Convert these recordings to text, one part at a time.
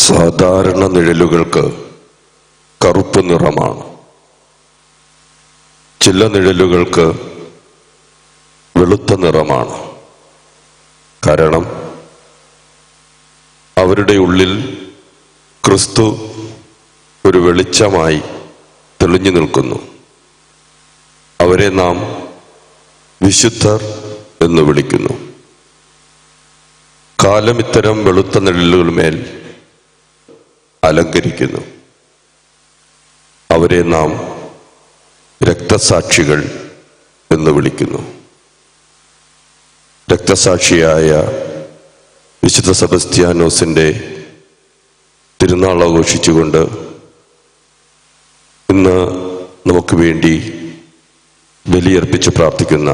സാധാരണ നിഴലുകൾക്ക് കറുപ്പ് നിറമാണ്. ചില നിഴലുകൾക്ക് വെളുത്ത നിറമാണ്. കാരണം അവരുടെ ഉള്ളിൽ ക്രിസ്തു ഒരു വെളിച്ചമായി തെളിഞ്ഞു നിൽക്കുന്നു. അവരെ നാം വിശുദ്ധർ എന്ന് വിളിക്കുന്നു. കാലം ഇത്തരം വെളുത്ത നിഴലുകളുമേൽ അലങ്കരിക്കുന്നു. അവരെ നാം രക്തസാക്ഷികൾ എന്ന് വിളിക്കുന്നു. രക്തസാക്ഷിയായ വിശുദ്ധ സെബസ്ത്യാനോസിൻ്റെ തിരുനാൾ ആഘോഷിച്ചുകൊണ്ട് ഇന്ന് നമുക്ക് വേണ്ടി ബലിയർപ്പിച്ച് പ്രാർത്ഥിക്കുന്ന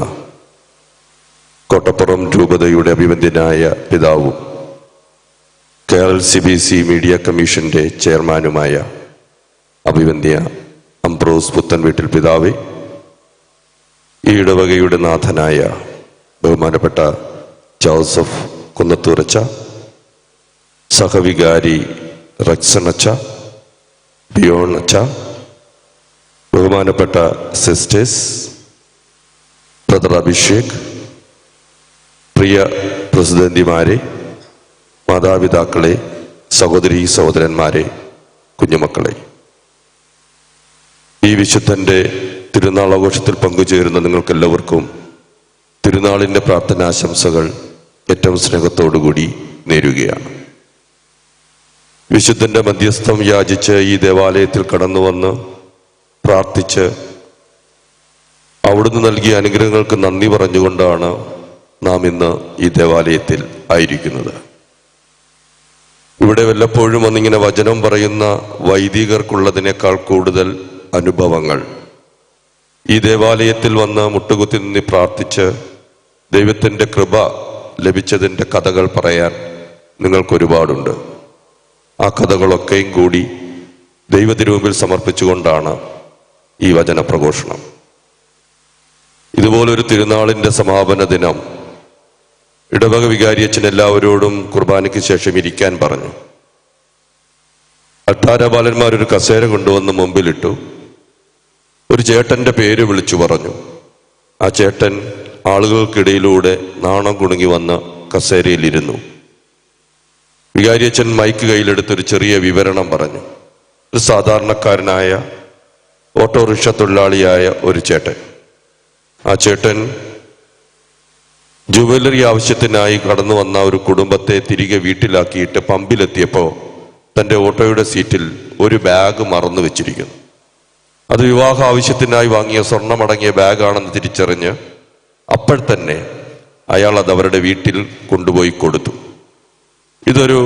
കോട്ടപ്പുറം രൂപതയുടെ അഭിവന്ദ്യനായ പിതാവും കേരള CBC മീഡിയ കമ്മീഷന്റെ ചെയർമാനുമായ അഭിവന്ദ്യ അംബ്രോസ് പുത്തൻവീട്ടിൽ പിതാവേ, ഈ ഇടവകയുടെ നാഥനായ ബഹുമാനപ്പെട്ട ജോസഫ് കുന്നത്തൂരച്ച, സഹവികാരി റക്സനച്ച, ബിയോണച്ച, ബഹുമാനപ്പെട്ട സിസ്റ്റേഴ്സ്, ബ്രദർ അഭിഷേക്, പ്രിയ പ്രസിഡന്റിമാരെ, മാതാപിതാക്കളെ, സഹോദരീ സഹോദരന്മാരെ, കുഞ്ഞുമക്കളെ, ഈ വിശുദ്ധന്റെ തിരുനാൾ ആഘോഷത്തിൽ പങ്കുചേരുന്ന നിങ്ങൾക്കെല്ലാവർക്കും തിരുനാളിൻ്റെ പ്രാർത്ഥനാശംസകൾ ഏറ്റവും സ്നേഹത്തോടുകൂടി നേരുകയാണ്. വിശുദ്ധന്റെ മധ്യസ്ഥം യാചിച്ച് ഈ ദേവാലയത്തിൽ കടന്നു വന്ന് പ്രാർത്ഥിച്ച് അവിടുന്ന് നൽകിയ അനുഗ്രഹങ്ങൾക്ക് നന്ദി പറഞ്ഞുകൊണ്ടാണ് നാം ഇന്ന് ഈ ദേവാലയത്തിൽ ആയിരിക്കുന്നത്. ഇവിടെ വല്ലപ്പോഴും വന്നിങ്ങനെ വചനം പറയുന്ന വൈദികർക്കുള്ളതിനേക്കാൾ കൂടുതൽ അനുഭവങ്ങൾ ഈ ദേവാലയത്തിൽ വന്ന് മുട്ടുകുത്തി നിന്ന് പ്രാർത്ഥിച്ച് ദൈവത്തിൻ്റെ കൃപ ലഭിച്ചതിൻ്റെ കഥകൾ പറയാൻ നിങ്ങൾക്കൊരുപാടുണ്ട്. ആ കഥകളൊക്കെയും കൂടി ദൈവത്തിനു മുമ്പിൽ സമർപ്പിച്ചുകൊണ്ടാണ് ഈ വചന പ്രഘോഷണം. ഇതുപോലൊരു തിരുനാളിൻ്റെ സമാപന ദിനം ഇടവക വികാരിയച്ഛൻ എല്ലാവരോടും കുർബാനയ്ക്ക് ശേഷം ഇരിക്കാൻ പറഞ്ഞു. അൾത്താരപാലന്മാരൊരു കസേര കൊണ്ടുവന്ന് മുമ്പിലിട്ടു. ഒരു ചേട്ടന്റെ പേര് വിളിച്ചു പറഞ്ഞു. ആ ചേട്ടൻ ആളുകൾക്കിടയിലൂടെ നാണം കുണുങ്ങി വന്ന് കസേരയിലിരുന്നു. വികാരിയച്ഛൻ മൈക്ക് കയ്യിലെടുത്തൊരു ചെറിയ വിവരണം പറഞ്ഞു. ഒരു സാധാരണക്കാരനായ ഓട്ടോറിക്ഷ തൊഴിലാളിയായ ഒരു ചേട്ടൻ. ആ ചേട്ടൻ ജുവലറി ആവശ്യത്തിനായി കടന്നു വന്ന ഒരു കുടുംബത്തെ തിരികെ വീട്ടിലാക്കിയിട്ട് പമ്പിലെത്തിയപ്പോൾ തൻ്റെ ഓട്ടോയുടെ സീറ്റിൽ ഒരു ബാഗ് മറന്നു വെച്ചിരിക്കുന്നു. അത് വിവാഹ ആവശ്യത്തിനായി വാങ്ങിയ സ്വർണ്ണമടങ്ങിയ ബാഗാണെന്ന് തിരിച്ചറിഞ്ഞ് അപ്പോൾ തന്നെ അയാൾ അത് അവരുടെ വീട്ടിൽ കൊണ്ടുപോയി കൊടുത്തു. ഇതൊരു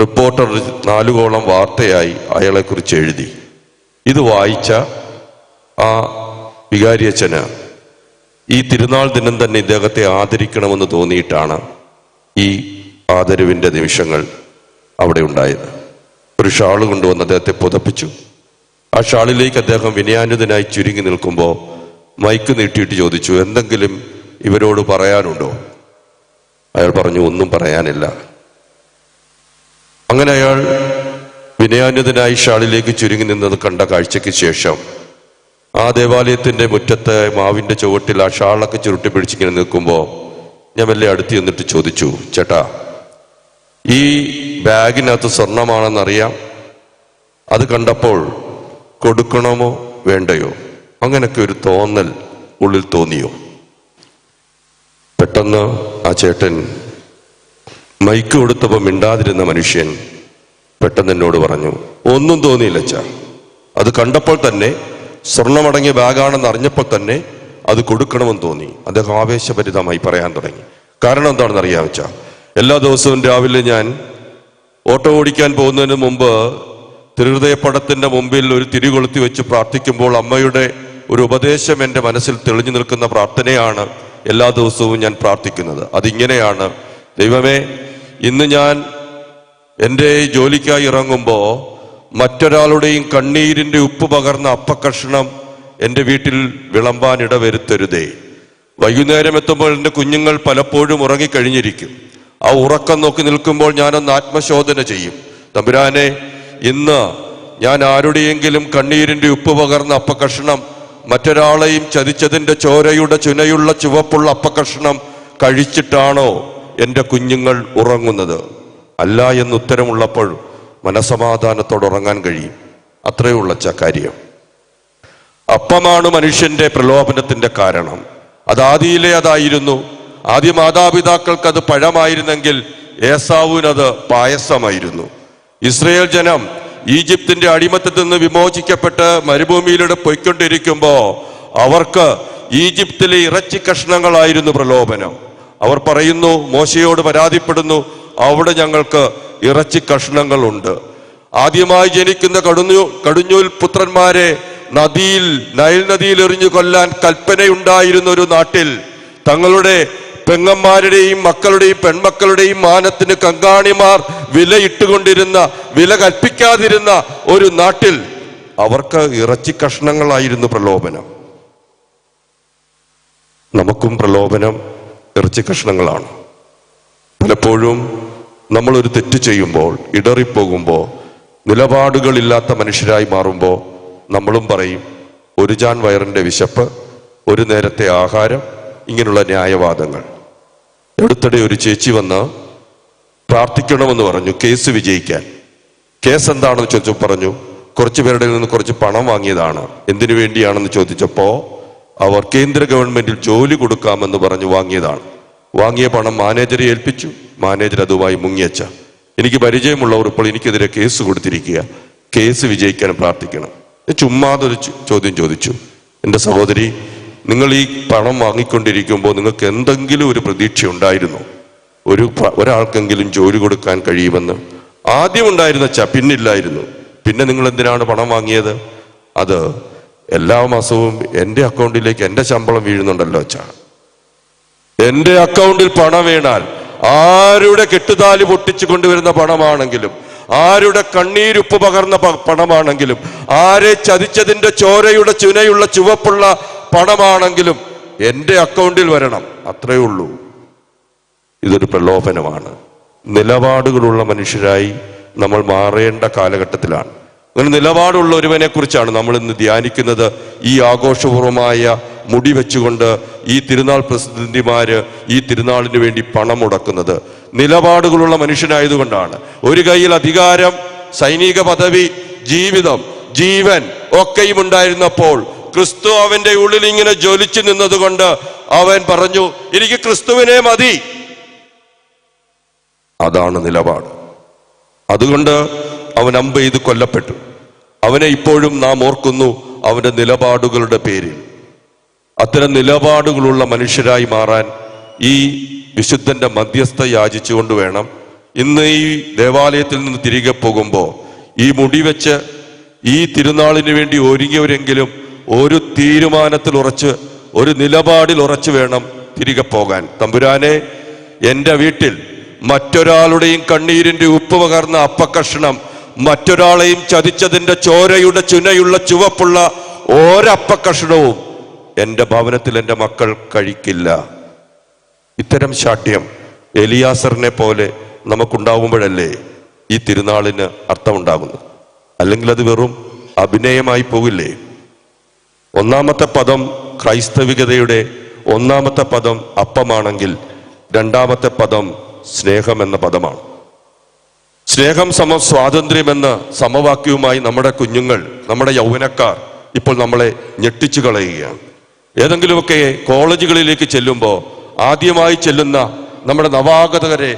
റിപ്പോർട്ടർ 4 കോളം വാർത്തയായി അയാളെക്കുറിച്ച് എഴുതി. ഇത് വായിച്ച ആ വികാരിയച്ഛന് ഈ തിരുനാൾ ദിനം തന്നെ ഇദ്ദേഹത്തെ ആദരിക്കണമെന്ന് തോന്നിയിട്ടാണ് ഈ ആദരവിൻ്റെ നിമിഷങ്ങൾ അവിടെ ഉണ്ടായത്. ഒരു ഷാള് കൊണ്ടുവന്ന് അദ്ദേഹത്തെ പുതപ്പിച്ചു. ആ ഷാളിലേക്ക് അദ്ദേഹം വിനയാന്വിതനായി ചുരുങ്ങി നിൽക്കുമ്പോൾ മൈക്ക് നീട്ടിയിട്ട് ചോദിച്ചു, എന്തെങ്കിലും ഇവരോട് പറയാനുണ്ടോ? അയാൾ പറഞ്ഞു, ഒന്നും പറയാനില്ല. അങ്ങനെ അയാൾ വിനയാന്വിതനായി ഷാളിലേക്ക് ചുരുങ്ങി നിന്നത് കണ്ട കാഴ്ചയ്ക്ക് ശേഷം ആ ദേവാലയത്തിന്റെ മുറ്റത്ത് മാവിന്റെ ചുവട്ടിൽ ആ ഷാളൊക്കെ ചുരുട്ടി പിടിച്ചിങ്ങനെ നിൽക്കുമ്പോൾ ഞാൻ വല്ല അടുത്ത് ചെന്നിട്ട് ചോദിച്ചു, ചേട്ടാ, ഈ ബാഗിനകത്ത് സ്വർണമാണെന്നറിയാം, അത് കണ്ടപ്പോൾ കൊടുക്കണമോ വേണ്ടയോ? അങ്ങനൊക്കെ ഒരു തോന്നൽ ഉള്ളിൽ തോന്നിയോ? പെട്ടെന്ന് ആ ചേട്ടൻ മൈക്ക് കൊടുത്തപ്പോൾ മിണ്ടാതിരുന്ന മനുഷ്യൻ പെട്ടെന്ന് എന്നോട് പറഞ്ഞു, ഒന്നും തോന്നിയില്ല അച്ഛാ, അത് കണ്ടപ്പോൾ തന്നെ സ്വർണമടങ്ങിയ ബാഗാണെന്ന് അറിഞ്ഞപ്പോൾ തന്നെ അത് കൊടുക്കണമെന്ന് തോന്നി. അദ്ദേഹം ആവേശഭരിതമായി പറയാൻ തുടങ്ങി. കാരണം എന്താണെന്ന് അറിയാം വെച്ചാ, എല്ലാ ദിവസവും രാവിലെ ഞാൻ ഓട്ടോ ഓടിക്കാൻ പോകുന്നതിന് മുമ്പ് തിരുഹൃദയപ്പടത്തിന്റെ മുമ്പിൽ ഒരു തിരി കൊളുത്തി വെച്ച് പ്രാർത്ഥിക്കുമ്പോൾ അമ്മയുടെ ഒരു ഉപദേശം എൻ്റെ മനസ്സിൽ തെളിഞ്ഞു നിൽക്കുന്ന പ്രാർത്ഥനയാണ് എല്ലാ ദിവസവും ഞാൻ പ്രാർത്ഥിക്കുന്നത്. അതിങ്ങനെയാണ്, ദൈവമേ, ഇന്ന് ഞാൻ എൻ്റെ ജോലിക്കായി ഇറങ്ങുമ്പോൾ മറ്റൊരാളുടെയും കണ്ണീരിൻ്റെ ഉപ്പ് പകർന്ന അപ്പക്കഷ്ണം എൻ്റെ വീട്ടിൽ വിളമ്പാൻ ഇടവരുത്തരുതേ. വൈകുന്നേരം എത്തുമ്പോൾ എൻ്റെ കുഞ്ഞുങ്ങൾ പലപ്പോഴും ഉറങ്ങിക്കഴിഞ്ഞിരിക്കും. ആ ഉറക്കം നോക്കി നിൽക്കുമ്പോൾ ഞാനൊന്ന് ആത്മശോധന ചെയ്യും. തമ്പുരാനെ, ഇന്ന് ഞാൻ ആരുടെയെങ്കിലും കണ്ണീരിന്റെ ഉപ്പ് പകർന്ന അപ്പക്കഷ്ണം, മറ്റൊരാളെയും ചതിച്ചതിന്റെ ചോരയുടെ ചുനയുള്ള ചുവപ്പുള്ള അപ്പക്കഷ്ണം കഴിച്ചിട്ടാണോ എൻ്റെ കുഞ്ഞുങ്ങൾ ഉറങ്ങുന്നത്? അല്ല എന്ന് ഉത്തരമുള്ളപ്പോൾ മനസമാധാനത്തോടെ ഉറങ്ങാൻ കഴിയും. അത്രയേ ഉള്ള കാര്യം. അപ്പമാണ് മനുഷ്യന്റെ പ്രലോഭനത്തിന്റെ കാരണം. അത് ആദിയിലെ അതായിരുന്നു. ആദ്യ മാതാപിതാക്കൾക്ക് അത് പഴമായിരുന്നെങ്കിൽ ഏസാവിനത് പായസമായിരുന്നു. ഇസ്രയേൽ ജനം ഈജിപ്തിന്റെ അടിമത്തത്തിൽ നിന്ന് വിമോചിക്കപ്പെട്ട് മരുഭൂമിയിലൂടെ പൊയ്ക്കൊണ്ടിരിക്കുമ്പോ അവർക്ക് ഈജിപ്തിലെ ഇറച്ചി കഷ്ണങ്ങളായിരുന്നു പ്രലോഭനം. അവർ പറയുന്നു, മോശയോട് പരാതിപ്പെടുന്നു, അവിടെ ഞങ്ങൾക്ക് ഇറച്ചി കഷ്ണങ്ങളുണ്ട്. ആദ്യമായി ജനിക്കുന്ന കടിഞ്ഞൂൽ പുത്രന്മാരെ നൈൽ നദിയിൽ എറിഞ്ഞു കൊല്ലാൻ കൽപ്പനയുണ്ടായിരുന്ന ഒരു നാട്ടിൽ, തങ്ങളുടെ പെങ്ങന്മാരുടെയും മക്കളുടെയും പെൺമക്കളുടെയും മാനത്തിന് കങ്കാണിമാർ വില കൽപ്പിക്കാതിരുന്ന ഒരു നാട്ടിൽ അവർക്ക് ഇറച്ചി കഷ്ണങ്ങളായിരുന്നു പ്രലോഭനം. നമുക്കും പ്രലോഭനം ഇറച്ചി കഷ്ണങ്ങളാണ്. പലപ്പോഴും നമ്മളൊരു തെറ്റ് ചെയ്യുമ്പോൾ, ഇടറിപ്പോകുമ്പോൾ, നിലപാടുകളില്ലാത്ത മനുഷ്യരായി മാറുമ്പോൾ നമ്മളും പറയും, ഒരു ജാൻ വയറിന്റെ വിശപ്പ്, ഒരു നേരത്തെ ആഹാരം, ഇങ്ങനെയുള്ള ന്യായവാദങ്ങൾ. അടുത്തിടെ ഒരു ചേച്ചി വന്ന് പ്രാർത്ഥിക്കണമെന്ന് പറഞ്ഞു കേസ് വിജയിക്കാൻ. കേസ് എന്താണെന്ന് ചോദിച്ചു. പറഞ്ഞു, കുറച്ചു പേരുടെ നിന്ന് കുറച്ച് പണം വാങ്ങിയതാണ്. എന്തിനു വേണ്ടിയാണെന്ന് ചോദിച്ചപ്പോ അവർ കേന്ദ്ര ഗവൺമെന്റിൽ ജോലി കൊടുക്കാമെന്ന് പറഞ്ഞു വാങ്ങിയതാണ്. വാങ്ങിയ പണം മാനേജറെ ഏൽപ്പിച്ചു. മാനേജർ അതുമായി മുങ്ങിയച്ച. എനിക്ക് പരിചയമുള്ളവർ ഇപ്പോൾ എനിക്കെതിരെ കേസ് കൊടുത്തിരിക്കുക, കേസ് വിജയിക്കാൻ പ്രാർത്ഥിക്കണം. ചുമ്മാതൊരു ചോദ്യം ചോദിച്ചു. എൻ്റെ സഹോദരി, നിങ്ങൾ ഈ പണം വാങ്ങിക്കൊണ്ടിരിക്കുമ്പോൾ നിങ്ങൾക്ക് എന്തെങ്കിലും ഒരു പ്രതീക്ഷ ഉണ്ടായിരുന്നോ? ഒരാൾക്കെങ്കിലും ജോലി കൊടുക്കാൻ കഴിയുമെന്ന്? ആദ്യം ഉണ്ടായിരുന്ന പിന്നില്ലായിരുന്നു. പിന്നെ നിങ്ങൾ എന്തിനാണ് പണം വാങ്ങിയത്? അത് എല്ലാ മാസവും എൻ്റെ അക്കൗണ്ടിലേക്ക് എൻ്റെ ശമ്പളം വീഴുന്നുണ്ടല്ലോ അച്ഛാ. എൻ്റെ അക്കൗണ്ടിൽ പണം വീണാൽ, ആരുടെ കെട്ടുതാലി പൊട്ടിച്ചു കൊണ്ടുവരുന്ന പണമാണെങ്കിലും, ആരുടെ കണ്ണീരുപ്പ് പകർന്ന പണമാണെങ്കിലും, ആരെ ചതിച്ചതിന്റെ ചോരയുടെ ചുനയുള്ള ചുവപ്പുള്ള പണമാണെങ്കിലും എൻ്റെ അക്കൗണ്ടിൽ വരണം. അത്രയേ ഉള്ളൂ. ഇതൊരു പ്രലോഭനമാണ്. നിലപാടുകളുള്ള മനുഷ്യരായി നമ്മൾ മാറേണ്ട കാലഘട്ടത്തിലാണ്. അങ്ങനെ നിലപാടുള്ള ഒരുവനെ കുറിച്ചാണ് നമ്മൾ ഇന്ന് ധ്യാനിക്കുന്നത്. ഈ ആഘോഷപൂർവമായ മുടി വെച്ചുകൊണ്ട് ഈ തിരുനാൾ പ്രസിഡന്റിമാര് ഈ തിരുനാളിന് വേണ്ടി പണം മുടക്കുന്നത് നിലപാടുകളുള്ള മനുഷ്യനായതുകൊണ്ടാണ്. ഒരു കയ്യിൽ അധികാരം, സൈനിക പദവി, ജീവിതം, ജീവൻ ഒക്കെയും ഉണ്ടായിരുന്നപ്പോൾ ക്രിസ്തു അവന്റെ ഉള്ളിൽ ഇങ്ങനെ ജ്വലിച്ചു നിന്നതുകൊണ്ട് അവൻ പറഞ്ഞു, എനിക്ക് ക്രിസ്തുവിനെ മതി. അതാണ് നിലപാട്. അതുകൊണ്ട് അവൻ അമ്പെയ്ത് കൊല്ലപ്പെട്ടു. അവനെ ഇപ്പോഴും നാം ഓർക്കുന്നു അവന്റെ നിലപാടുകളുടെ പേരിൽ. അത്തരം നിലപാടുകളുള്ള മനുഷ്യരായി മാറാൻ ഈ വിശുദ്ധന്റെ മധ്യസ്ഥ യാചിച്ചുകൊണ്ട് വേണം ഇന്ന് ഈ ദേവാലയത്തിൽ നിന്ന് തിരികെ പോകുമ്പോൾ ഈ മുടി വെച്ച് ഈ തിരുനാളിന് വേണ്ടി ഒരുങ്ങിയവരെങ്കിലും ഒരു തീരുമാനത്തിൽ ഉറച്ച്, ഒരു നിലപാടിൽ ഉറച്ചു വേണം തിരികെ പോകാൻ. തമ്പുരാനെ, എൻ്റെ വീട്ടിൽ മറ്റൊരാളുടെയും കണ്ണീരിന്റെ ഉപ്പ് പകർന്ന അപ്പക്കഷ്ണം, മറ്റൊരാളെയും ചതിച്ചതിന്റെ ചോരയുടെ ചുനയുള്ള ചുവപ്പുള്ള ഒരപ്പക്കഷ്ണവും എൻ്റെ ഭവനത്തിൽ എൻ്റെ മക്കൾ കഴിക്കില്ല. ഇത്തരം ശാഠ്യം എലിയാസറിനെ പോലെ നമുക്കുണ്ടാവുമ്പോഴല്ലേ ഈ തിരുനാളിന് അർത്ഥമുണ്ടാകുന്നത്. അല്ലെങ്കിൽ അത് വെറും അഭിനയമായി പോകില്ലേ? ഒന്നാമത്തെ പദം ക്രൈസ്തവികതയുടെ ഒന്നാമത്തെ പദം അപ്പമാണെങ്കിൽ രണ്ടാമത്തെ പദം സ്നേഹം എന്ന പദമാണ്. സ്നേഹം സമം സ്വാതന്ത്ര്യം എന്ന സമവാക്യവുമായി നമ്മുടെ കുഞ്ഞുങ്ങൾ, നമ്മുടെ യൗവനക്കാർ ഇപ്പോൾ നമ്മളെ ഞെട്ടിച്ചു കളയുകയാണ്. ഏതെങ്കിലുമൊക്കെ കോളേജുകളിലേക്ക് ചെല്ലുമ്പോൾ ആദ്യമായി ചെല്ലുന്ന നമ്മുടെ നവാഗതരെ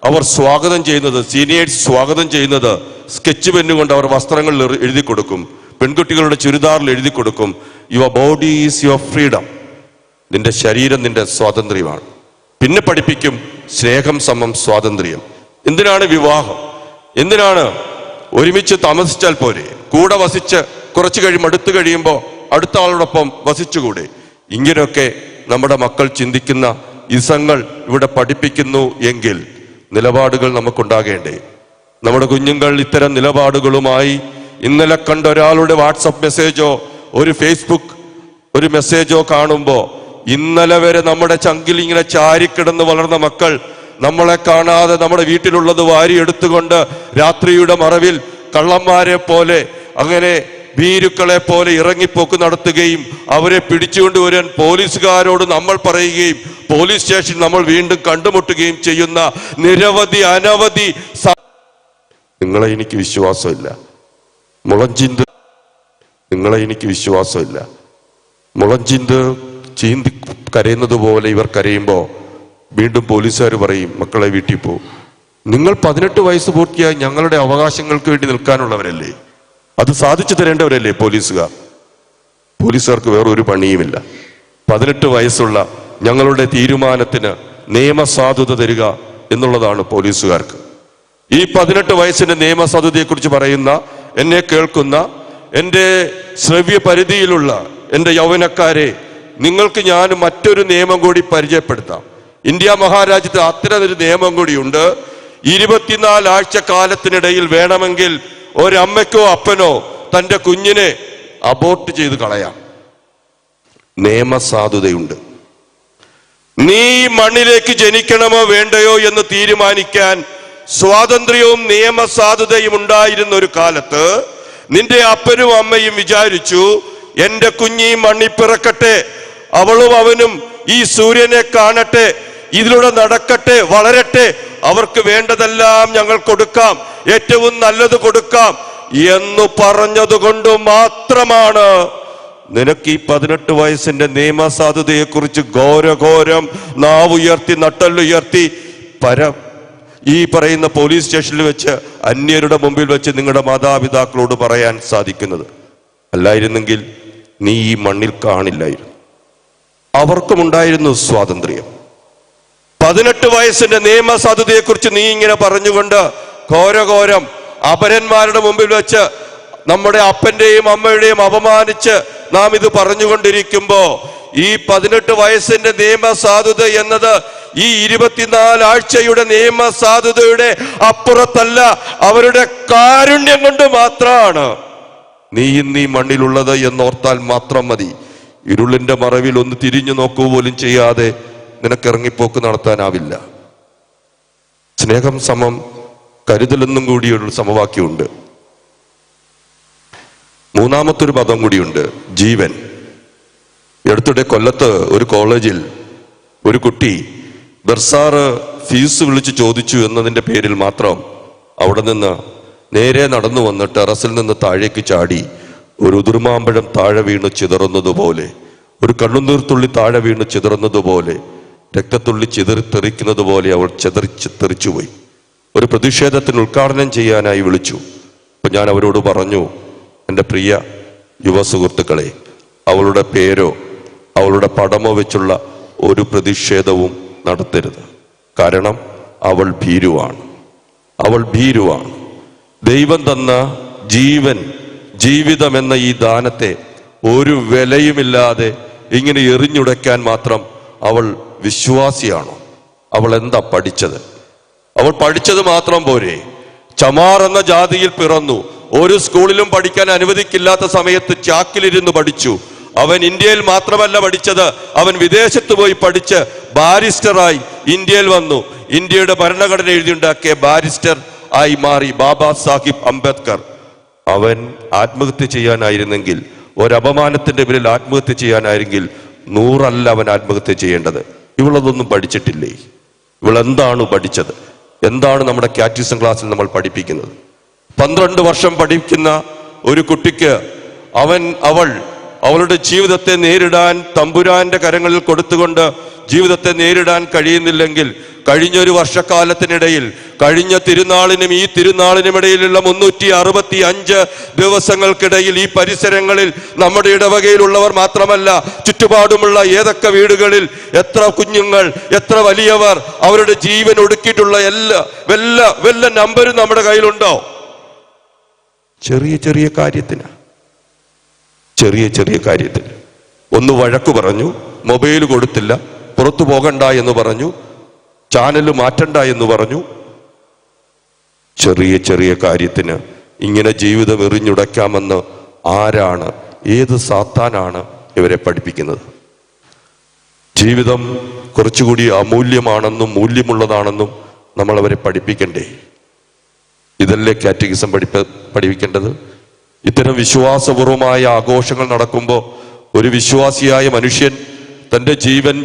അവർ സ്വാഗതം ചെയ്യുന്നത്, സീനിയേഴ്സ് സ്വാഗതം ചെയ്യുന്നത് സ്കെച്ച് പെന്നുകൊണ്ട് അവർ വസ്ത്രങ്ങളിൽ എഴുതി കൊടുക്കും. പെൺകുട്ടികളുടെ ചുരിദാറിൽ എഴുതി കൊടുക്കും, your body is your freedom. നിന്റെ ശരീരം നിന്റെ സ്വാതന്ത്ര്യമാണ്. പിന്നെ പഠിപ്പിക്കും സ്നേഹം സമം സ്വാതന്ത്ര്യം. എന്തിനാണ് വിവാഹം? എന്തിനാണ് ഒരുമിച്ച് താമസിച്ചാൽ പോരെ? കൂടെ വസിച്ച് കുറച്ചു അടുത്ത് കഴിയുമ്പോൾ അടുത്ത ആളോടൊപ്പം വസിച്ചുകൂടെ? ഇങ്ങനെയൊക്കെ നമ്മുടെ മക്കൾ ചിന്തിക്കുന്ന ഇസങ്ങൾ ഇവിടെ പഠിപ്പിക്കുന്നു എങ്കിൽ നിലപാടുകൾ നമുക്കുണ്ടാകേണ്ടേ? നമ്മുടെ കുഞ്ഞുങ്ങൾ ഇത്തരം നിലപാടുകളുമായി ഇന്നലെ കണ്ട ഒരാളുടെ വാട്സപ്പ് മെസ്സേജോ ഒരു ഫേസ്ബുക്ക് ഒരു മെസ്സേജോ കാണുമ്പോൾ ഇന്നലെ വരെ നമ്മുടെ ചങ്കിൽ ഇങ്ങനെ ചാരിക്കിടന്ന് വളർന്ന മക്കൾ നമ്മളെ കാണാതെ നമ്മുടെ വീട്ടിലുള്ളത് വാരി എടുത്തുകൊണ്ട് രാത്രിയുടെ മറവിൽ കള്ളന്മാരെ പോലെ അങ്ങനെ ഭീരുക്കളെ പോലെ ഇറങ്ങിപ്പോക്ക് നടത്തുകയും അവരെ പിടിച്ചുകൊണ്ടുവരാൻ പോലീസുകാരോട് നമ്മൾ പറയുകയും പോലീസ് സ്റ്റേഷൻ നമ്മൾ വീണ്ടും കണ്ടുമുട്ടുകയും ചെയ്യുന്ന അനവധി നിങ്ങളെ എനിക്ക് വിശ്വാസമില്ല. മുളഞ്ചിന്ത് നിങ്ങളെ എനിക്ക് വിശ്വാസമില്ല. മുളഞ്ചിന്ത് ചീന്തി കരയുന്നത് പോലെ ഇവർ കരയുമ്പോൾ വീണ്ടും പോലീസുകാർ പറയും, മക്കളെ വീട്ടിൽ പോ. നിങ്ങൾ 18 വയസ്സ് പൂർത്തിയായി ഞങ്ങളുടെ അവകാശങ്ങൾക്ക് വേണ്ടി നിൽക്കാനുള്ളവരല്ലേ, അത് സാധിച്ചു തരേണ്ടവരല്ലേ പോലീസുകാർക്ക് വേറൊരു പണിയുമില്ല. 18 വയസ്സുള്ള ഞങ്ങളുടെ തീരുമാനത്തിന് നിയമസാധുത തരിക എന്നുള്ളതാണ് പോലീസുകാർക്ക്. ഈ 18 വയസ്സിന്റെ നിയമസാധുതയെക്കുറിച്ച് പറയുന്ന, എന്നെ കേൾക്കുന്ന എൻ്റെ ശ്രവ്യ പരിധിയിലുള്ള എൻ്റെ യൗവനക്കാരെ, നിങ്ങൾക്ക് ഞാൻ മറ്റൊരു നിയമം കൂടി പരിചയപ്പെടുത്താം. ഇന്ത്യ മഹാരാജ്യത്ത് അത്തരമൊരു നിയമം കൂടിയുണ്ട്. 24 ആഴ്ച കാലത്തിനിടയിൽ വേണമെങ്കിൽ ഒരമ്മയ്ക്കോ അപ്പനോ തൻ്റെ കുഞ്ഞിനെ അബോർട്ട് ചെയ്ത് കളയാം. നിയമസാധുതയുണ്ട്. നീ മണ്ണിലേക്ക് ജനിക്കണമോ വേണ്ടയോ എന്ന് തീരുമാനിക്കാൻ സ്വാതന്ത്ര്യവും നിയമസാധുതയും ഉണ്ടായിരുന്ന ഒരു കാലത്ത് നിന്റെ അപ്പനും അമ്മയും വിചാരിച്ചു, എന്റെ കുഞ്ഞി മണ്ണി പിറക്കട്ടെ, അവളും അവനും ഈ സൂര്യനെ കാണട്ടെ, ഇതിലൂടെ നടക്കട്ടെ, വളരട്ടെ, അവർക്ക് വേണ്ടതെല്ലാം ഞങ്ങൾ കൊടുക്കാം, ഏറ്റവും നല്ലത് കൊടുക്കാം എന്ന് പറഞ്ഞതുകൊണ്ട് മാത്രമാണ് നിനക്ക് ഈ 18 വയസ്സിന്റെ നിയമസാധുതയെക്കുറിച്ച് ഘോരഘോരം നാവുയർത്തി നട്ടല്ലുയർത്തി ഈ പറയുന്ന പോലീസ് സ്റ്റേഷനിൽ വെച്ച് അന്യരുടെ മുമ്പിൽ വെച്ച് നിങ്ങളുടെ മാതാപിതാക്കളോട് പറയാൻ സാധിക്കുന്നത്. അല്ലായിരുന്നെങ്കിൽ നീ ഈ മണ്ണിൽ കാണില്ലായിരുന്നു. അവർക്കുമുണ്ടായിരുന്നു സ്വാതന്ത്ര്യം. 18 വയസ്സിന്റെ നിയമസാധുതയെക്കുറിച്ച് നീ ഇങ്ങനെ പറഞ്ഞുകൊണ്ട് ഘോരഘോരം അപരന്മാരുടെ മുമ്പിൽ വെച്ച് നമ്മുടെ അപ്പന്റെയും അമ്മയുടെയും അപമാനിച്ച് നാം ഇത് പറഞ്ഞുകൊണ്ടിരിക്കുമ്പോ ഈ 18 വയസ്സിന്റെ നിയമസാധുത എന്നത് ഈ 24 ആഴ്ചയുടെ നിയമസാധുതയുടെ അപ്പുറത്തല്ല, അവരുടെ കാരുണ്യം കൊണ്ട് മാത്രമാണ് നീ ഇന്ന് ഈ മണ്ണിലുള്ളത് എന്നോർത്താൽ മാത്രം മതി. ഇരുളിന്റെ മറവിൽ ഒന്ന് തിരിഞ്ഞു നോക്കുക പോലും ചെയ്യാതെ നിനക്ക് ഇറങ്ങിപ്പോക്ക് നടത്താനാവില്ല. സ്നേഹം സമം കരുതലെന്നും കൂടിയൊരു സമവാക്യമുണ്ട്. മൂന്നാമത്തൊരു പദം കൂടിയുണ്ട്, ജീവൻ. അടുത്തിടെ കൊല്ലത്ത് ഒരു കോളേജിൽ ഒരു കുട്ടി ബർസാറ് ഫീസ് വിളിച്ച് ചോദിച്ചു എന്നതിൻ്റെ പേരിൽ മാത്രം അവിടെ നിന്ന് നേരെ നടന്നു വന്ന് ടെറസിൽ നിന്ന് താഴേക്ക് ചാടി ഒരു ഉതിർമാമ്പഴം താഴെ വീണ് ചിതറുന്നതുപോലെ, ഒരു കണ്ണുനീർത്തുള്ളി താഴെ വീണ് ചിതറുന്നതുപോലെ, രക്തത്തുള്ളി ചിതറിത്തെറിക്കുന്നത് പോലെ അവൾ തെറിച്ചുപോയി. ഒരു പ്രതിഷേധത്തിന് ഉദ്ഘാടനം ചെയ്യാനായി വിളിച്ചു. അപ്പൊ ഞാൻ അവരോട് പറഞ്ഞു, എൻ്റെ പ്രിയ യുവ സുഹൃത്തുക്കളെ, അവളുടെ പേരോ അവളുടെ പടമോ വെച്ചുള്ള ഒരു പ്രതിഷേധവും നടത്തരുത്. കാരണം അവൾ ഭീരുവാണ്. ദൈവം തന്ന ജീവിതം എന്ന ഈ ദാനത്തെ ഒരു വിലയുമില്ലാതെ ഇങ്ങനെ എറിഞ്ഞുടയ്ക്കാൻ മാത്രം അവൾ വിശ്വാസിയാണോ? അവൾ എന്താ പഠിച്ചത്? അവൾ പഠിച്ചത് മാത്രം പോരെ. ചമാർ എന്ന ജാതിയിൽ പിറന്നു, ഒരു സ്കൂളിലും പഠിക്കാൻ അനുവദിക്കില്ലാത്ത സമയത്ത് ചാക്കിലിരുന്ന് പഠിച്ചു. അവൻ ഇന്ത്യയിൽ മാത്രമല്ല പഠിച്ചത്, അവൻ വിദേശത്ത് പോയി പഠിച്ച് ബാരിസ്റ്ററായി ഇന്ത്യയിൽ വന്നു. ഇന്ത്യയുടെ ഭരണഘടന എഴുതിയുണ്ടാക്കിയ ബാരിസ്റ്റർ ആയി മാറി ബാബാ സാഹിബ് അംബേദ്കർ. അവൻ ആത്മഹത്യ ചെയ്യാനായിരുന്നെങ്കിൽ, ഒരപമാനത്തിന്റെ പേരിൽ ആത്മഹത്യ ചെയ്യാനായിരുന്നെങ്കിൽ 100 അല്ല അവൻ ആത്മഹത്യ ചെയ്യേണ്ടത്. ഇവളതൊന്നും പഠിച്ചിട്ടില്ലേ? ഇവളെന്താണ് പഠിച്ചത്? എന്താണ് നമ്മുടെ കാറ്റഗിസം ക്ലാസ്സിൽ നമ്മൾ പഠിപ്പിക്കുന്നത്? 12 വർഷം പഠിക്കുന്ന ഒരു കുട്ടിക്ക് അവളുടെ ജീവിതത്തെ നേരിടാൻ തമ്പുരാന്റെ കരങ്ങളിൽ കൊടുത്തുകൊണ്ട് ജീവിതത്തെ നേരിടാൻ കഴിയുന്നില്ലെങ്കിൽ, കഴിഞ്ഞൊരു വർഷക്കാലത്തിനിടയിൽ, കഴിഞ്ഞ തിരുനാളിനും ഈ തിരുനാളിനുമിടയിലുള്ള 365 ദിവസങ്ങൾക്കിടയിൽ ഈ പരിസരങ്ങളിൽ നമ്മുടെ ഇടവകയിലുള്ളവർ മാത്രമല്ല, ചുറ്റുപാടുമുള്ള ഏതൊക്കെ വീടുകളിൽ എത്ര കുഞ്ഞുങ്ങൾ, എത്ര വലിയവർ അവരുടെ ജീവൻ ഒടുക്കിയിട്ടുള്ള വല്ല നമ്പരും നമ്മുടെ കയ്യിലുണ്ടോ? ചെറിയ കാര്യത്തിന് ഒന്ന് വഴക്കു പറഞ്ഞു, മൊബൈൽ കൊടുത്തില്ല, പുറത്തു പോകണ്ട എന്ന് പറഞ്ഞു, ചാനൽ മാറ്റണ്ട എന്ന് പറഞ്ഞു. ചെറിയ കാര്യത്തിന് ഇങ്ങനെ ജീവിതം എറിഞ്ഞുടയ്ക്കാമെന്ന് ആരാണ്, ഏത് സാത്താനാണ് ഇവരെ പഠിപ്പിക്കുന്നത്? ജീവിതം കുറച്ചുകൂടി അമൂല്യമാണെന്നും മൂല്യമുള്ളതാണെന്നും നമ്മൾ അവരെ പഠിപ്പിക്കണ്ടേ? ഇതല്ലേ കാറ്റഗിസം പഠിപ്പിക്കേണ്ടത്? ഇത്തരം വിശ്വാസപൂർവമായ ആഘോഷങ്ങൾ നടക്കുമ്പോൾ ഒരു വിശ്വാസിയായ മനുഷ്യൻ തൻ്റെ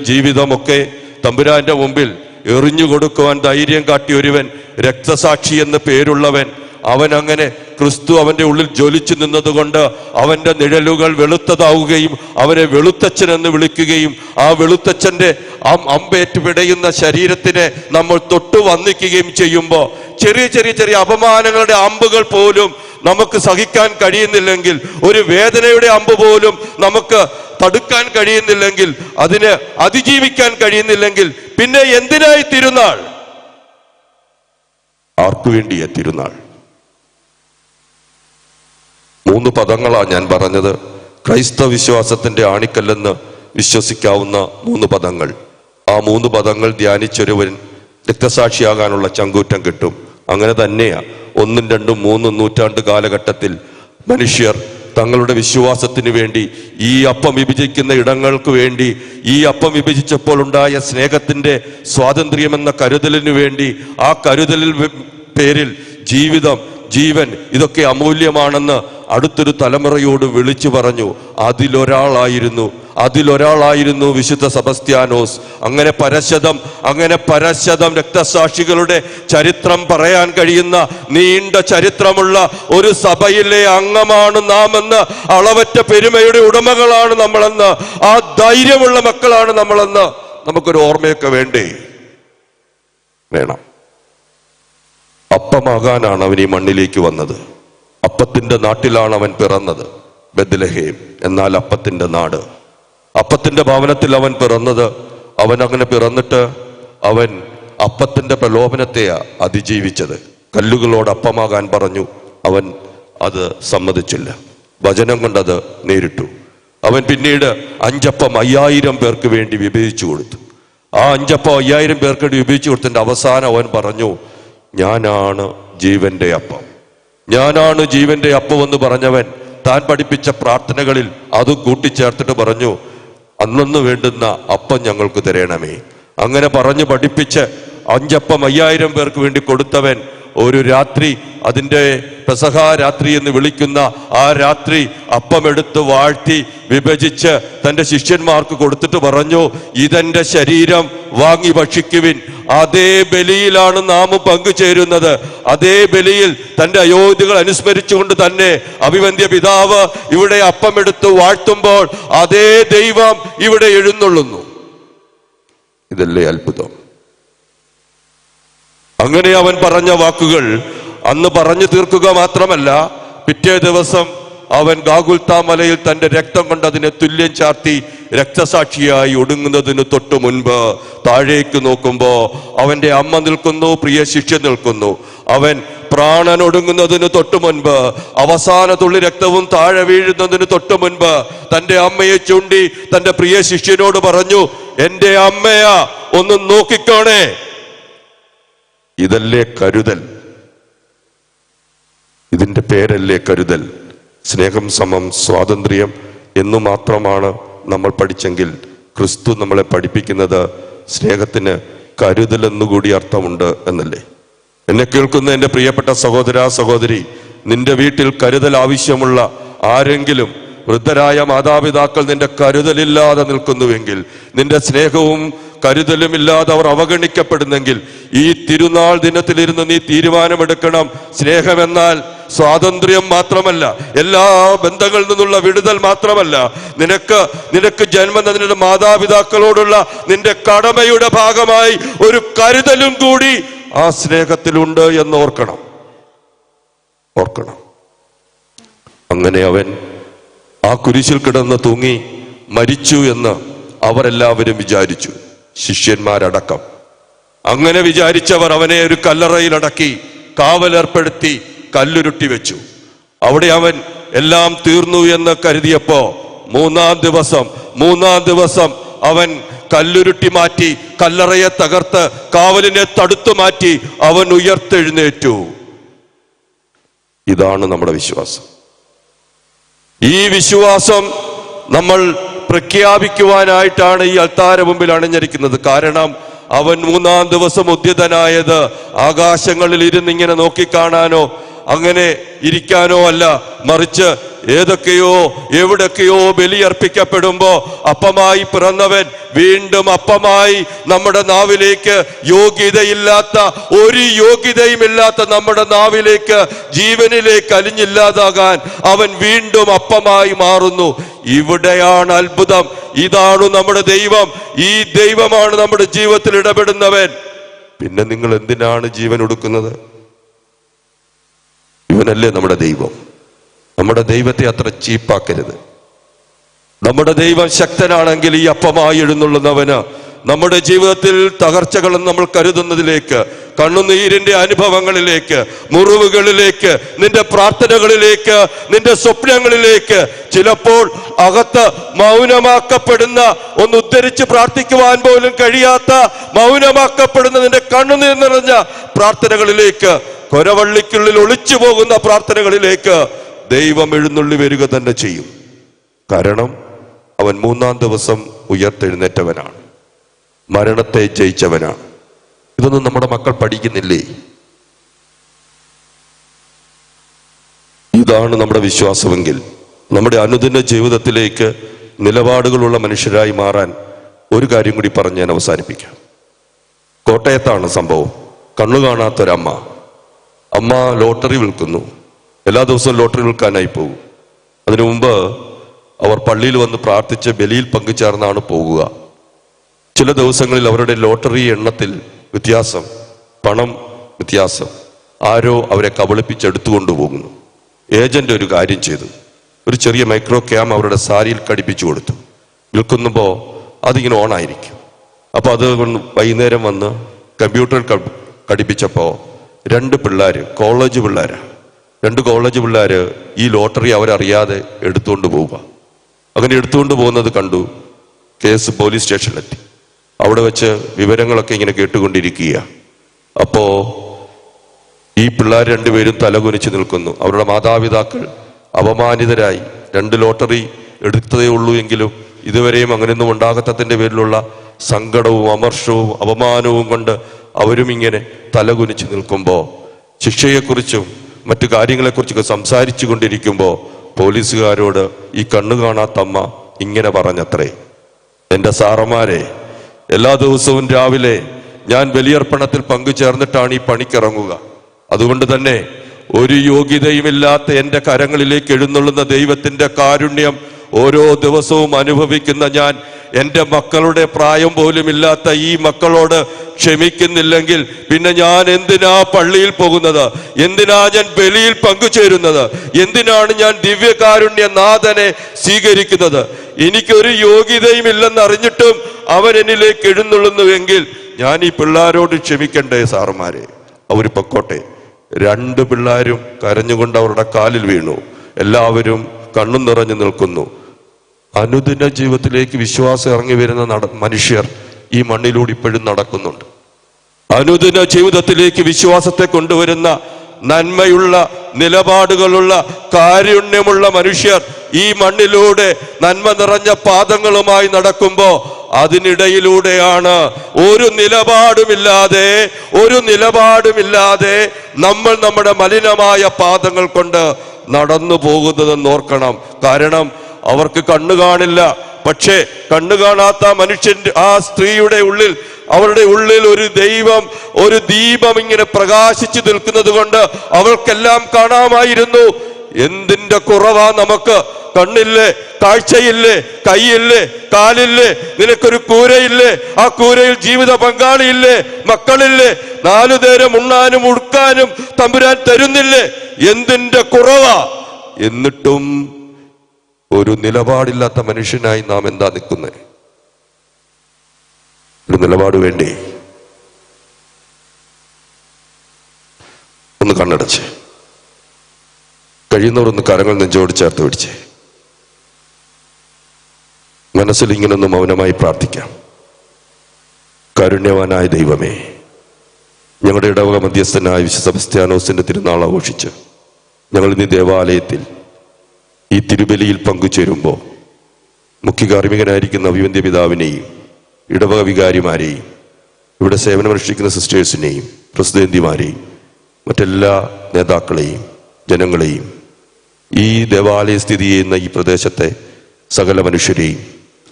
ജീവിതമൊക്കെ തമ്പുരാന്റെ മുമ്പിൽ എറിഞ്ഞു കൊടുക്കുവാൻ ധൈര്യം കാട്ടിയൊരുവൻ, രക്തസാക്ഷി എന്ന് പേരുള്ളവൻ, അവൻ അങ്ങനെ ക്രിസ്തു അവന്റെ ഉള്ളിൽ ജ്വലിച്ചു നിന്നതുകൊണ്ട് അവന്റെ നിഴലുകൾ വെളുത്തതാവുകയും അവനെ വെളുത്തച്ഛൻ എന്ന് വിളിക്കുകയും ആ വെളുത്തച്ഛന്റെ അമ്പേറ്റ് പിടയുന്ന ശരീരത്തിനെ നമ്മൾ തൊട്ടു വന്ദിക്കുകയും ചെയ്യുമ്പോൾ ചെറിയ ചെറിയ ചെറിയ അപമാനങ്ങളുടെ അമ്പുകൾ പോലും നമുക്ക് സഹിക്കാൻ കഴിയുന്നില്ലെങ്കിൽ, ഒരു വേദനയുടെ അമ്പ് പോലും നമുക്ക് തടുക്കാൻ കഴിയുന്നില്ലെങ്കിൽ, അതിനെ അതിജീവിക്കാൻ കഴിയുന്നില്ലെങ്കിൽ, പിന്നെ എന്തിനായി തിരുനാൾ? ആർക്കു വേണ്ടിയാ തിരുനാൾ? 3 പദങ്ങളാണ് ഞാൻ പറഞ്ഞത്. ക്രൈസ്തവ വിശ്വാസത്തിന്റെ ആണിക്കല്ലെന്ന് വിശ്വസിക്കാവുന്ന 3 പദങ്ങൾ. ആ 3 പദങ്ങൾ ധ്യാനിച്ചൊരുവൻ രക്തസാക്ഷിയാകാനുള്ള ചങ്കൂറ്റം കിട്ടും. അങ്ങനെ തന്നെയാ 1, 2, 3 നൂറ്റാണ്ട് കാലഘട്ടത്തിൽ മനുഷ്യർ തങ്ങളുടെ വിശ്വാസത്തിന് വേണ്ടി, ഈ അപ്പം വിഭജിക്കുന്ന ഇടങ്ങൾക്ക് വേണ്ടി, ഈ അപ്പം വിഭജിച്ചപ്പോൾ ഉണ്ടായ സ്നേഹത്തിന്റെ സ്വാതന്ത്ര്യമെന്ന കരുതലിനു വേണ്ടി, ആ കരുതലിൽ പേരിൽ ജീവിതം, ജീവൻ ഇതൊക്കെ അമൂല്യമാണെന്ന് അടുത്തൊരു തലമുറയോട് വിളിച്ചു പറഞ്ഞു. അതിലൊരാളായിരുന്നു വിശുദ്ധ സെബസ്ത്യാനോസ്. അങ്ങനെ പരശതം രക്തസാക്ഷികളുടെ ചരിത്രം പറയാൻ കഴിയുന്ന നീണ്ട ചരിത്രമുള്ള ഒരു സഭയിലെ അംഗമാണ് നാം എന്ന്, അളവറ്റ പെരുമയുടെ ഉടമകളാണ് നമ്മളെന്ന്, ആ ധൈര്യമുള്ള മക്കളാണ് നമ്മളെന്ന് നമുക്കൊരു ഓർമ്മയൊക്കെ വേണം. അപ്പമാകാനാണ് അവൻ ഈ മണ്ണിലേക്ക് വന്നത്. അപ്പത്തിന്റെ നാട്ടിലാണ് അവൻ പിറന്നത്, ബെത്ലഹേം. എന്നാൽ അപ്പത്തിന്റെ നാട്, അപ്പത്തിന്റെ ഭവനത്തിൽ അവൻ പിറന്നത്. അവൻ അങ്ങനെ പിറന്നിട്ട് അവൻ അപ്പത്തിന്റെ പ്രലോഭനത്തെയാ അതിജീവിച്ചത്. കല്ലുകളോട് അപ്പമാകാൻ പറഞ്ഞു, അവൻ അത് സമ്മതിച്ചില്ല, വചനം കൊണ്ടത് നേരിട്ടു. അവൻ പിന്നീട് 5 അപ്പം 5000 പേർക്ക് വേണ്ടി വിഭജിച്ചു കൊടുത്തു. ആ 5 അപ്പം 5000 പേർക്ക് വേണ്ടി വിഭജിച്ചു കൊടുത്തതിന്റെ അവസാനം അവൻ പറഞ്ഞു, ഞാനാണ് ജീവന്റെ അപ്പം, ഞാനാണ് ജീവന്റെ അപ്പം എന്ന് പറഞ്ഞവൻ താൻ പഠിപ്പിച്ച പ്രാർത്ഥനകളിൽ അത് കൂട്ടിച്ചേർത്തിട്ട് പറഞ്ഞു, അന്നു വേണ്ടുന്ന അപ്പം ഞങ്ങൾക്ക് തരണമേ. അങ്ങനെ പറഞ്ഞു പഠിപ്പിച്ച് 5 അപ്പം 5000 പേർക്ക് വേണ്ടി കൊടുത്തവൻ ഒരു രാത്രി, അതിൻ്റെ പെസഹ രാത്രി എന്ന് വിളിക്കുന്ന ആ രാത്രി അപ്പമെടുത്ത് വാഴ്ത്തി വിഭജിച്ച് തൻ്റെ ശിഷ്യന്മാർക്ക് കൊടുത്തിട്ട് പറഞ്ഞു, ഇതെന്റെ ശരീരം, വാങ്ങി ഭക്ഷിക്കുവിൻ. അതേ ബലിയിലാണ് നാം പങ്കുചേരുന്നത്. അതേ ബലിയിൽ തൻ്റെ അയോധ്യകൾ അനുസ്മരിച്ചുകൊണ്ട് തന്നെ അഭിവന്ദ്യ പിതാവ് ഇവിടെ അപ്പമെടുത്ത് വാഴ്ത്തുമ്പോൾ അതേ ദൈവം ഇവിടെ എഴുന്നള്ളുന്നു. ഇതല്ലേ അത്ഭുതം? അങ്ങനെ അവൻ പറഞ്ഞ വാക്കുകൾ അന്ന് പറഞ്ഞു തീർക്കുക മാത്രമല്ല, പിറ്റേ ദിവസം അവൻ ഗാഗുൽത്താ മലയിൽ തന്റെ രക്തം കൊണ്ട് അതിനെ തുല്യം ചാർത്തി രക്തസാക്ഷിയായി ഒടുങ്ങുന്നതിന് തൊട്ടു മുൻപ് താഴേക്ക് നോക്കുമ്പോ അവന്റെ അമ്മ നിൽക്കുന്നു, പ്രിയ ശിഷ്യൻ നിൽക്കുന്നു. അവൻ പ്രാണൻ ഒടുങ്ങുന്നതിന് തൊട്ടു മുൻപ്, അവസാന തുള്ളി രക്തവും താഴെ വീഴുന്നതിന് തൊട്ടു മുൻപ് തന്റെ അമ്മയെ ചൂണ്ടി തന്റെ പ്രിയ ശിഷ്യനോട് പറഞ്ഞു, എന്റെ അമ്മയാ, ഒന്ന് നോക്കിക്കോണേ. ഇതല്ലേ കരുതൽ? ഇതിന്റെ പേരല്ലേ കരുതൽ? സ്നേഹം സമം സ്വാതന്ത്ര്യം എന്നു മാത്രമാണ് നമ്മൾ പഠിച്ചെങ്കിൽ, ക്രിസ്തു നമ്മളെ പഠിപ്പിക്കുന്നത് സ്നേഹത്തിന് കരുതൽ എന്നുകൂടി അർത്ഥമുണ്ട് എന്നല്ലേ? എന്നെ കേൾക്കുന്ന എൻ്റെ പ്രിയപ്പെട്ട സഹോദര സഹോദരി, നിന്റെ വീട്ടിൽ കരുതൽ ആവശ്യമുള്ള ആരെങ്കിലും, വൃദ്ധരായ മാതാപിതാക്കൾ നിന്റെ കരുതലില്ലാതെ നിൽക്കുന്നുവെങ്കിൽ, നിന്റെ സ്നേഹവും കരുതലുമില്ലാതെ അവർ അവഗണിക്കപ്പെടുന്നെങ്കിൽ, ഈ തിരുനാൾ ദിനത്തിലിരുന്ന് നീ തീരുമാനമെടുക്കണം. സ്നേഹമെന്നാൽ സ്വാതന്ത്ര്യം മാത്രമല്ല, എല്ലാ ബന്ധങ്ങളിൽ നിന്നുള്ള വിടുതൽ മാത്രമല്ല, നിനക്ക് ജന്മം നിന്റെ മാതാപിതാക്കളോടുള്ള നിന്റെ കടമയുടെ ഭാഗമായി ഒരു കരുതലും കൂടി ആ സ്നേഹത്തിലുണ്ട് എന്ന് ഓർക്കണം. അങ്ങനെ അവൻ ആ കുരിശിൽ കിടന്ന് തൂങ്ങി മരിച്ചു എന്ന് അവരെല്ലാവരും വിചാരിച്ചു, ശിഷ്യന്മാരടക്കം. അങ്ങനെ വിചാരിച്ചവർ അവനെ ഒരു കല്ലറയിലടക്കി കാവലേർപ്പെടുത്തി കല്ലുരുട്ടി വെച്ചു. അവിടെ അവൻ എല്ലാം തീർന്നു എന്ന് കരുതിയപ്പോ മൂന്നാം ദിവസം അവൻ കല്ലുരുട്ടി മാറ്റി, കല്ലറയെ തകർത്ത് കാവലിനെ തടുത്തു മാറ്റി അവൻ ഉയർത്തെഴുന്നേറ്റു. ഇതാണ് നമ്മുടെ വിശ്വാസം. ഈ വിശ്വാസം നമ്മൾ പ്രഖ്യാപിക്കുവാനായിട്ടാണ് ഈ അൾത്താര മുമ്പിൽ അണിഞ്ഞിരിക്കുന്നത്. കാരണം അവൻ 3-ാം ദിവസം ഉദ്യതനായത് ആകാശങ്ങളിൽ ഇരുന്നിങ്ങനെ നോക്കിക്കാണാനോ അങ്ങനെ ഇരിക്കാനോ അല്ല, മറിച്ച് ഏതൊക്കെയോ എവിടൊക്കെയോ ബലിയർപ്പിക്കപ്പെടുമ്പോ അപ്പമായി പിറന്നവൻ വീണ്ടും അപ്പമായി നമ്മുടെ നാവിലേക്ക് യോഗ്യതയില്ലാത്ത ഒരു യോഗ്യതയുമില്ലാത്ത നമ്മുടെ നാവിലേക്ക് ജീവനിലേക്ക് അലിഞ്ഞില്ലാതാകാൻ അവൻ വീണ്ടും അപ്പമായി മാറുന്നു. ഇവിടെയാണ് അത്ഭുതം. ഇതാണ് നമ്മുടെ ദൈവം. ഈ ദൈവമാണ് നമ്മുടെ ജീവിതത്തിൽ ഇടപെടുന്നവൻ. പിന്നെ നിങ്ങൾ എന്തിനാണ് ജീവൻ ഒടുക്കുന്നത്? ഇവനല്ലേ നമ്മുടെ ദൈവം. നമ്മുടെ ദൈവത്തെ അത്ര ചീപ്പാക്കരുത്. നമ്മുടെ ദൈവം ശക്തനാണെങ്കിൽ ഈ അപ്പമായി എഴുന്നള്ളുന്നവന് നമ്മുടെ ജീവിതത്തിൽ തകർച്ചകളും നമ്മൾ കരുതുന്നതിലേക്ക്, കണ്ണുനീരിന്റെ അനുഭവങ്ങളിലേക്ക്, മുറിവുകളിലേക്ക്, നിന്റെ പ്രാർത്ഥനകളിലേക്ക്, നിന്റെ സ്വപ്നങ്ങളിലേക്ക്, ചിലപ്പോൾ അകത്ത് മൗനമാക്കപ്പെടുന്ന ഒന്ന് ഉദ്ധരിച്ച് പ്രാർത്ഥിക്കുവാൻ പോലും കഴിയാത്ത മൗനമാക്കപ്പെടുന്ന നിന്റെ കണ്ണുനീർ നിറഞ്ഞ പ്രാർത്ഥനകളിലേക്ക്, കൊരവള്ളിക്കുള്ളിൽ ഒളിച്ചു പോകുന്ന പ്രാർത്ഥനകളിലേക്ക് ദൈവം എഴുന്നള്ളി വരിക തന്നെ ചെയ്യും. കാരണം അവൻ 3-ാം ദിവസം ഉയർത്തെഴുന്നേറ്റവനാണ്, മരണത്തെ ജയിച്ചവനാണ്. ഇതൊന്നും നമ്മുടെ മക്കൾ പഠിക്കുന്നില്ലേ? ഇതാണ് നമ്മുടെ വിശ്വാസമെങ്കിൽ നമ്മുടെ അനുദിന ജീവിതത്തിലേക്ക് നിലപാടുകളുള്ള മനുഷ്യരായി മാറാൻ ഒരു കാര്യം കൂടി പറഞ്ഞ് ഞാൻ അവസാനിപ്പിക്കാം. കോട്ടയത്താണ് സംഭവം. കണ്ണു കാണാത്തൊരമ്മ, അമ്മ ലോട്ടറി വിൽക്കുന്നു. എല്ലാ ദിവസവും ലോട്ടറി വിൽക്കാനായി പോകും. അതിനു മുമ്പ് അവർ പള്ളിയിൽ വന്ന് പ്രാർത്ഥിച്ച് ബലിയിൽ പങ്കുചേർന്നാണ് പോകുക. ചില ദിവസങ്ങളിൽ അവരുടെ ലോട്ടറി എണ്ണത്തിൽ വ്യത്യാസം, പണം വ്യത്യാസം, ആരോ അവരെ കബളിപ്പിച്ചെടുത്തുകൊണ്ടു പോകുന്നു. ഏജന്റ് ഒരു കാര്യം ചെയ്തു, ഒരു ചെറിയ മൈക്രോ ക്യാം അവരുടെ സാരിയിൽ ഘടിപ്പിച്ചു കൊടുത്തു. വിൽക്കുമ്പോൾ അതിങ്ങനെ ഓണായിരിക്കും. അപ്പോൾ അത് വൈകുന്നേരം വന്ന് കമ്പ്യൂട്ടറിൽ ഘടിപ്പിച്ചപ്പോൾ 2 പിള്ളേർ, കോളേജ് പിള്ളേരാണ്, 2 കോളേജ് പിള്ളേർ ഈ ലോട്ടറി അവരറിയാതെ എടുത്തുകൊണ്ട് പോവുക. അങ്ങനെ എടുത്തുകൊണ്ട് പോകുന്നത് കണ്ടു. കേസ് പോലീസ് സ്റ്റേഷനിലെത്തി. അവിടെ വെച്ച് വിവരങ്ങളൊക്കെ ഇങ്ങനെ കേട്ടുകൊണ്ടിരിക്കുക. അപ്പോ ഈ പിള്ളേർ 2 പേരും തലകുനിച്ച് നിൽക്കുന്നു. അവരുടെ മാതാപിതാക്കൾ അപമാനിതരായി. 2 ലോട്ടറി എടുത്തതേ ഉള്ളൂ എങ്കിലും ഇതുവരെയും അങ്ങനെയൊന്നും ഉണ്ടാകാത്തതിൻ്റെ പേരിലുള്ള സങ്കടവും അമർഷവും അപമാനവും കൊണ്ട് അവരും ഇങ്ങനെ തലകുനിച്ച് നിൽക്കുമ്പോൾ, ശിക്ഷയെക്കുറിച്ചും മറ്റു കാര്യങ്ങളെക്കുറിച്ചൊക്കെ സംസാരിച്ചു കൊണ്ടിരിക്കുമ്പോൾ പോലീസുകാരോട് ഈ കണ്ണു കാണാത്തമ്മ ഇങ്ങനെ പറഞ്ഞത്രേ: എൻ്റെ സാറന്മാരെ, എല്ലാ ദിവസവും രാവിലെ ഞാൻ ബലിയർപ്പണത്തിൽ പങ്കുചേർന്നിട്ടാണ് ഈ പണിക്കിറങ്ങുക. അതുകൊണ്ട് തന്നെ ഒരു യോഗ്യതയുമില്ലാത്ത എൻ്റെ കരങ്ങളിലേക്ക് എഴുന്നള്ളുന്ന ദൈവത്തിൻ്റെ കാരുണ്യം ഓരോ ദിവസവും അനുഭവിക്കുന്ന ഞാൻ എൻ്റെ മക്കളുടെ പ്രായം പോലും ഇല്ലാത്ത ഈ മക്കളോട് ക്ഷമിക്കുന്നില്ലെങ്കിൽ പിന്നെ ഞാൻ എന്തിനാ പള്ളിയിൽ പോകുന്നത്? എന്തിനാ ഞാൻ ബലിയിൽ പങ്കുചേരുന്നത്? എന്തിനാണ് ഞാൻ ദിവ്യകാരുണ്യ നാഥനെ സ്വീകരിക്കുന്നത്? എനിക്കൊരു യോഗ്യതയും ഇല്ലെന്ന് അറിഞ്ഞിട്ടും അവൻ എന്നിലേക്ക് എഴുന്നള്ളുന്നുവെങ്കിൽ ഞാൻ ഈ പിള്ളേരോട് ക്ഷമിക്കണ്ടേ സാറുമാരെ? അവർ പൊക്കോട്ടെ. 2 പിള്ളേരും കരഞ്ഞുകൊണ്ട് അവരുടെ കാലിൽ വീണു. എല്ലാവരും കണ്ണു നിറഞ്ഞു നിൽക്കുന്നു. അനുദിന ജീവിതത്തിലേക്ക് വിശ്വാസം ഇറങ്ങി വരുന്ന മനുഷ്യർ ഈ മണ്ണിലൂടെ ഇപ്പോഴും നടക്കുന്നുണ്ട്. അനുദിന ജീവിതത്തിലേക്ക് വിശ്വാസത്തെ കൊണ്ടുവരുന്ന നന്മയുള്ള നിലപാടുകളുള്ള കാരുണ്യമുള്ള മനുഷ്യർ ഈ മണ്ണിലൂടെ നന്മ നിറഞ്ഞ പാദങ്ങളുമായി നടക്കുമ്പോൾ അതിനിടയിലൂടെയാണ് ഒരു നിലപാടുമില്ലാതെ നമ്മൾ നമ്മുടെ മലിനമായ പാദങ്ങൾ കൊണ്ട് നടന്നു പോകുന്നതെന്ന് ഓർക്കണം. കാരണം അവർക്ക് കണ്ണു കാണില്ല. പക്ഷേ കണ്ണു കാണാത്ത മനുഷ്യന്റെ ആ സ്ത്രീയുടെ ഉള്ളിൽ, അവരുടെ ഉള്ളിൽ ഒരു ദീപം ഇങ്ങനെ പ്രകാശിച്ചു നിൽക്കുന്നത് കൊണ്ട് അവൾക്കെല്ലാം കാണാമായിരുന്നു. എന്തിന്റെ കുറവാ നമുക്ക്? കണ്ണില്ലേ, കാഴ്ചയില്ലേ, കൈയില്ലേ, കാലില്ലേ, നിനക്കൊരു കൂരയില്ലേ, ആ കൂരയിൽ ജീവിത പങ്കാളിയില്ലേ, മക്കളില്ലേ, 4 നേരം ഉണ്ണാനും ഉടുക്കാനും തമ്പുരാൻ തരുന്നില്ലേ? എന്തിന്റെ കുറവാ? എന്നിട്ടും ഒരു നിലപാടില്ലാത്ത മനുഷ്യനായി നാം എന്താ നിൽക്കുന്നത്? ഒരു നിലപാട് വേണ്ടേ? ഒന്ന് കണ്ണടച്ച്, കഴിയുന്നവർ ഒന്ന് കരങ്ങൾ നെഞ്ചോട് ചേർത്ത് പിടിച്ചേ. മനസ്സിൽ ഇങ്ങനൊന്ന് മൗനമായി പ്രാർത്ഥിക്കാം. കാരുണ്യവാനായ ദൈവമേ, ഞങ്ങളുടെ ഇടവക മധ്യസ്ഥനായ വിശുദ്ധ സെബസ്ത്യാനോസിന്റെ തിരുനാൾ ആഘോഷിച്ച് ഞങ്ങൾ ഇന്ന് ദേവാലയത്തിൽ ഈ തിരുബലിയിൽ പങ്കുചേരുമ്പോൾ മുഖ്യകാർമ്മികനായിരിക്കുന്ന അഭിവന്ദ്യ പിതാവിനെയും ഇടവക വികാരിമാരെയും ഇവിടെ സേവനമനുഷ്ഠിക്കുന്ന സിസ്റ്റേഴ്സിനെയും പ്രസിദ്ധേന്തിമാരെയും മറ്റെല്ലാ നേതാക്കളെയും ജനങ്ങളെയും ഈ ദേവാലയം സ്ഥിതി ചെയ്യുന്ന ഈ പ്രദേശത്തെ സകല മനുഷ്യരെയും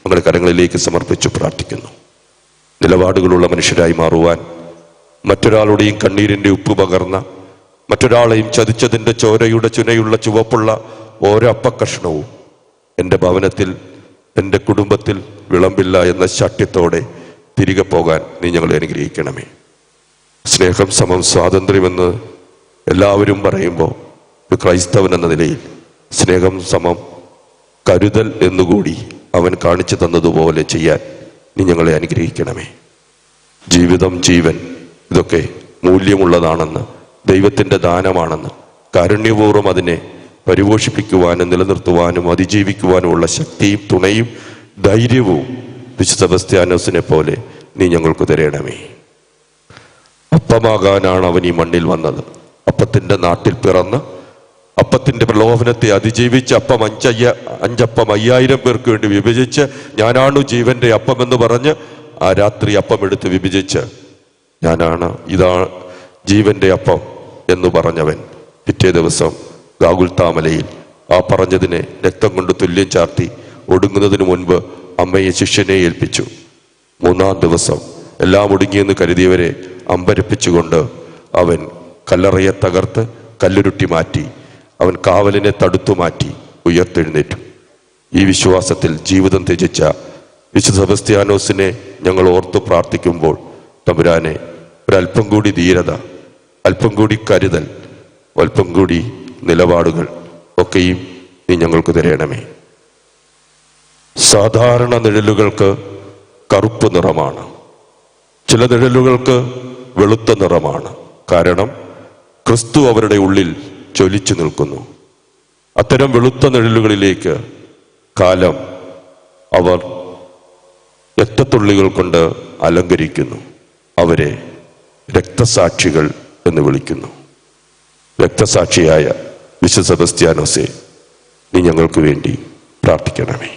നമ്മുടെ കരങ്ങളിലേക്ക് സമർപ്പിച്ചു പ്രാർത്ഥിക്കുന്നു. നിലപാടുകളുള്ള മനുഷ്യരായി മാറുവാൻ, മറ്റൊരാളുടെയും കണ്ണീരിൻ്റെ ഉപ്പ് പകർന്ന, മറ്റൊരാളെയും ചതിച്ചതിൻ്റെ ചോരയുടെ ചുനയുള്ള ചുവപ്പുള്ള ഓരോ അപ്പക്കഷ്ണവും എൻ്റെ ഭവനത്തിൽ, എൻ്റെ കുടുംബത്തിൽ വിളമ്പില്ല എന്ന ശാഠ്യത്തോടെ തിരികെ പോകാൻ നീ ഞങ്ങളെ അനുഗ്രഹിക്കണമേ. സ്നേഹം സമം സ്വാതന്ത്ര്യമെന്ന് എല്ലാവരും പറയുമ്പോൾ ഒരു ക്രൈസ്തവൻ എന്ന നിലയിൽ സ്നേഹം സമം കരുതൽ എന്നുകൂടി അവൻ കാണിച്ചു തന്നതുപോലെ ചെയ്യാൻ നീ ഞങ്ങളെ അനുഗ്രഹിക്കണമേ. ജീവിതം, ജീവൻ ഇതൊക്കെ മൂല്യമുള്ളതാണെന്ന്, ദൈവത്തിൻ്റെ ദാനമാണെന്ന് കാരുണ്യപൂർവ്വം അതിനെ പരിപോഷിപ്പിക്കുവാനും നിലനിർത്തുവാനും അതിജീവിക്കുവാനുമുള്ള ശക്തിയും തുണയും ധൈര്യവും വിശുദ്ധ സെബസ്ത്യാനോസിനെ പോലെ നീ ഞങ്ങൾക്ക് തരണമേ. അപ്പമാകാനാണ് അവൻ ഈ മണ്ണിൽ വന്നത്. അപ്പത്തിൻ്റെ നാട്ടിൽ പിറന്ന് അപ്പത്തിൻ്റെ പ്രലോഭനത്തെ അതിജീവിച്ച് അഞ്ചപ്പം 5000 പേർക്ക് വേണ്ടി വിഭജിച്ച് ഞാനാണ് ജീവന്റെ അപ്പം എന്ന് പറഞ്ഞ് ആ രാത്രി അപ്പം എടുത്ത് വിഭജിച്ച് ഇതാ ജീവന്റെ അപ്പം എന്ന് പറഞ്ഞവൻ പിറ്റേ ദിവസം ഗാഗുൽത്താമലയിൽ ആ പറഞ്ഞതിനെ രക്തം കൊണ്ട് തുല്യം ചാർത്തി ഒടുങ്ങുന്നതിന് മുൻപ് അമ്മയെ ശിഷ്യനെ ഏൽപ്പിച്ചു. 3-ാം ദിവസം എല്ലാം ഒടുങ്ങിയെന്ന് കരുതിയവരെ അമ്പരപ്പിച്ചുകൊണ്ട് അവൻ കല്ലറയെ തകർത്ത് കല്ലുരുട്ടി മാറ്റി, അവൻ കാവലിനെ തടുത്തു മാറ്റി ഉയർത്തെഴുന്നേറ്റു. ഈ വിശ്വാസത്തിൽ ജീവിതം ത്യജിച്ച വിശുദ്ധ സെബസ്ത്യാനോസിനെ ഞങ്ങൾ ഓർത്തു പ്രാർത്ഥിക്കുമ്പോൾ തമ്പുരാനെ ഒരല്പം കൂടി ധീരത, അല്പം കൂടി കരുതൽ, അല്പം കൂടി നിലപാടുകൾ ഒക്കെയും നീ ഞങ്ങൾക്ക് തരണമേ. സാധാരണ നിഴലുകൾക്ക് കറുപ്പ് നിറമാണ്, ചില നിഴലുകൾക്ക് വെളുത്ത നിറമാണ്. കാരണം ക്രിസ്തു അവരുടെ ഉള്ളിൽ ജ്വലിച്ചു നിൽക്കുന്നു. അത്തരം വെളുത്ത നിഴലുകളിലേക്ക് കാലം അവർ രക്തത്തുള്ളികൾ കൊണ്ട് അലങ്കരിക്കുന്നു. അവരെ രക്തസാക്ഷികൾ എന്ന് വിളിക്കുന്നു. രക്തസാക്ഷിയായ വിശുദ്ധ സെബസ്ത്യാനോസേ, നീ ഞങ്ങൾക്ക് വേണ്ടി പ്രാർത്ഥിക്കണമേ.